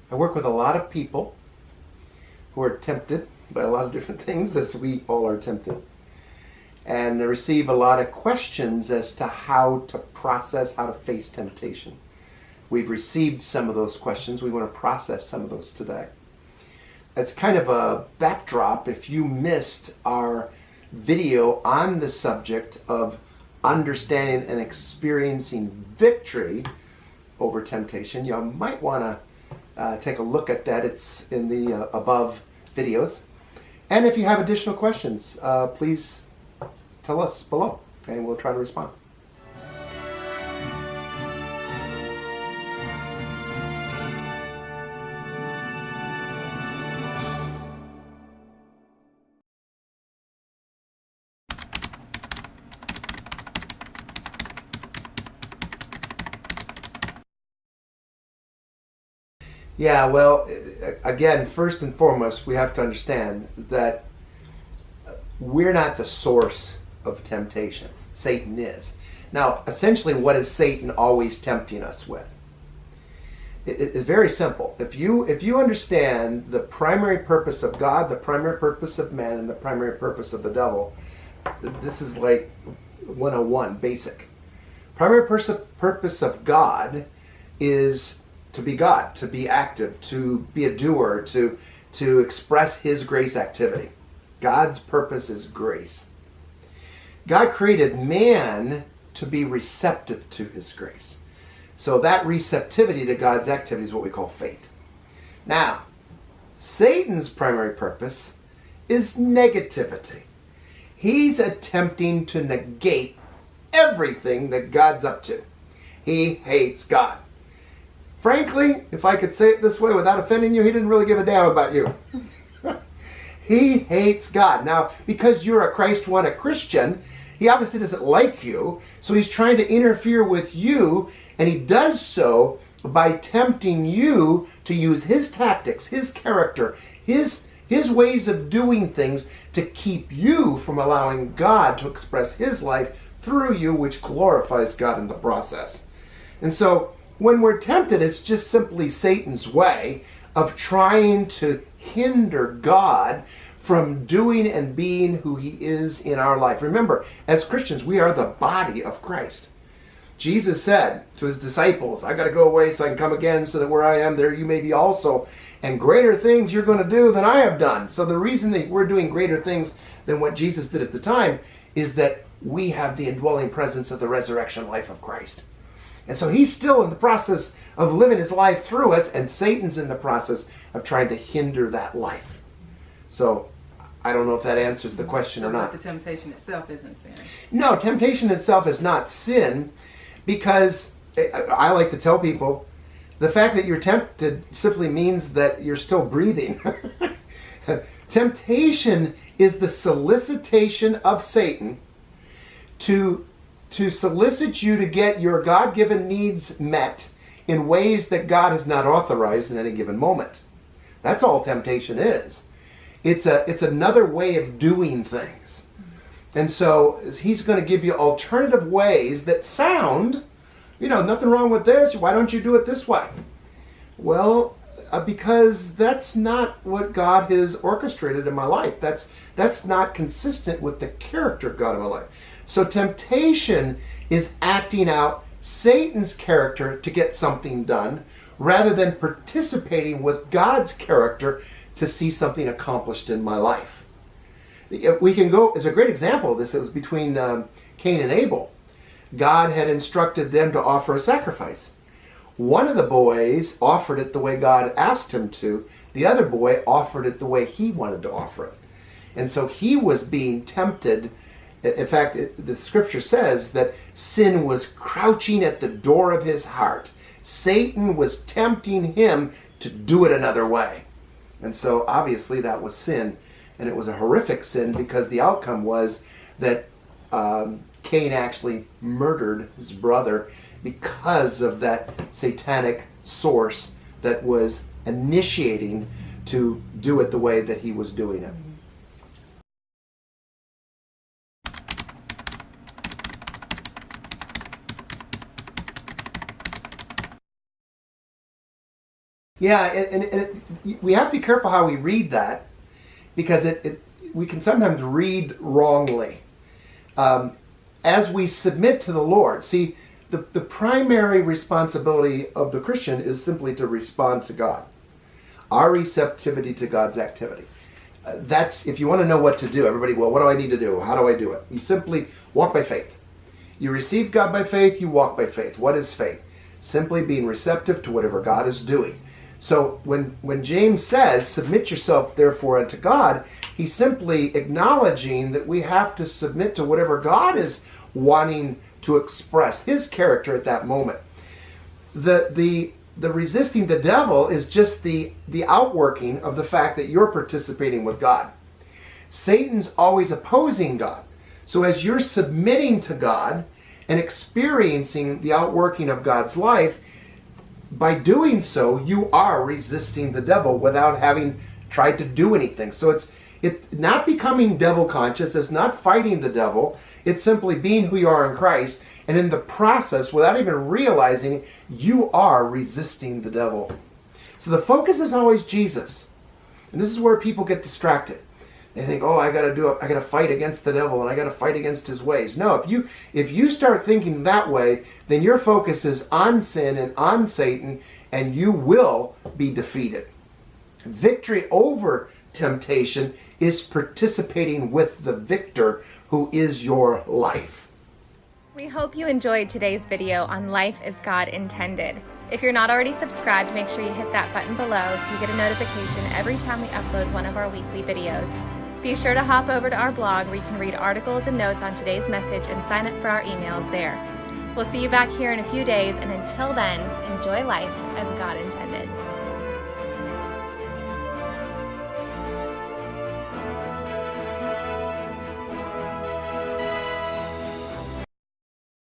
I work with a lot of people who are tempted by a lot of different things, as we all are tempted. And I receive a lot of questions as to how to process, how to face temptation. We've received some of those questions. We want to process some of those today. It's kind of a backdrop. If you missed our video on the subject of understanding and experiencing victory over temptation, you might want to take a look at that. It's in the above videos. And if you have additional questions, please tell us below and we'll try to respond. Yeah, well, again, first and foremost, we have to understand that we're not the source of temptation. Satan is. Now, essentially, what is Satan always tempting us with? It's very simple. If you understand the primary purpose of God, the primary purpose of man, and the primary purpose of the devil, this is like 101, basic. Primary purpose of God is to be God, to be active, to be a doer, to express His grace activity. God's purpose is grace. God created man to be receptive to His grace. So that receptivity to God's activity is what we call faith. Now, Satan's primary purpose is negativity. He's attempting to negate everything that God's up to. He hates God. Frankly, if I could say it this way without offending you, he didn't really give a damn about you. He hates God. Now, because you're a Christ-wanted Christian, he obviously doesn't like you, so he's trying to interfere with you, and he does so by tempting you to use his tactics, his character, his ways of doing things to keep you from allowing God to express his life through you, which glorifies God in the process. And so, when we're tempted, it's just simply Satan's way of trying to hinder God from doing and being who he is in our life. Remember, as Christians, we are the body of Christ. Jesus said to his disciples, I got to go away so I can come again so that where I am, there you may be also. And greater things you're going to do than I have done. So the reason that we're doing greater things than what Jesus did at the time is that we have the indwelling presence of the resurrection life of Christ. And so he's still in the process of living his life through us, and Satan's in the process of trying to hinder that life. So I don't know if that answers the question or not. But the temptation itself isn't sin. No, temptation itself is not sin, because I like to tell people the fact that you're tempted simply means that you're still breathing. Temptation is the solicitation of Satan to solicit you to get your God-given needs met in ways that God has not authorized in any given moment. That's all temptation is. It's another way of doing things. And so he's going to give you alternative ways that sound, nothing wrong with this. Why don't you do it this way? Well, because that's not what God has orchestrated in my life. That's not consistent with the character of God in my life. So temptation is acting out Satan's character to get something done, rather than participating with God's character to see something accomplished in my life. We can go, as a great example of this, it was between Cain and Abel. God had instructed them to offer a sacrifice. One of the boys offered it the way God asked him to. The other boy offered it the way he wanted to offer it. And so he was being tempted. In fact, the scripture says that sin was crouching at the door of his heart. Satan was tempting him to do it another way. And so obviously that was sin. And it was a horrific sin, because the outcome was that Cain actually murdered his brother because of that satanic source that was initiating to do it the way that he was doing it. Yeah, we have to be careful how we read that, because we can sometimes read wrongly. As we submit to the Lord, see, the primary responsibility of the Christian is simply to respond to God. Our receptivity to God's activity. That's, if you want to know what to do, everybody, well, what do I need to do? How do I do it? You simply walk by faith. You receive God by faith, you walk by faith. What is faith? Simply being receptive to whatever God is doing. So when James says, submit yourself therefore unto God, he's simply acknowledging that we have to submit to whatever God is wanting to express, his character at that moment. The resisting the devil is just the outworking of the fact that you're participating with God. Satan's always opposing God. So as you're submitting to God and experiencing the outworking of God's life, by doing so, you are resisting the devil without having tried to do anything. So it's not becoming devil conscious, it's not fighting the devil, it's simply being who you are in Christ, and in the process, without even realizing it, you are resisting the devil. So the focus is always Jesus. And this is where people get distracted. They think, oh, I gotta fight against the devil and I gotta fight against his ways. No, if you start thinking that way, then your focus is on sin and on Satan, and you will be defeated. Victory over temptation is participating with the victor, who is your life. We hope you enjoyed today's video on Life as God Intended. If you're not already subscribed, make sure you hit that button below so you get a notification every time we upload one of our weekly videos. Be sure to hop over to our blog where you can read articles and notes on today's message and sign up for our emails there. We'll see you back here in a few days, and until then, enjoy life as God intended.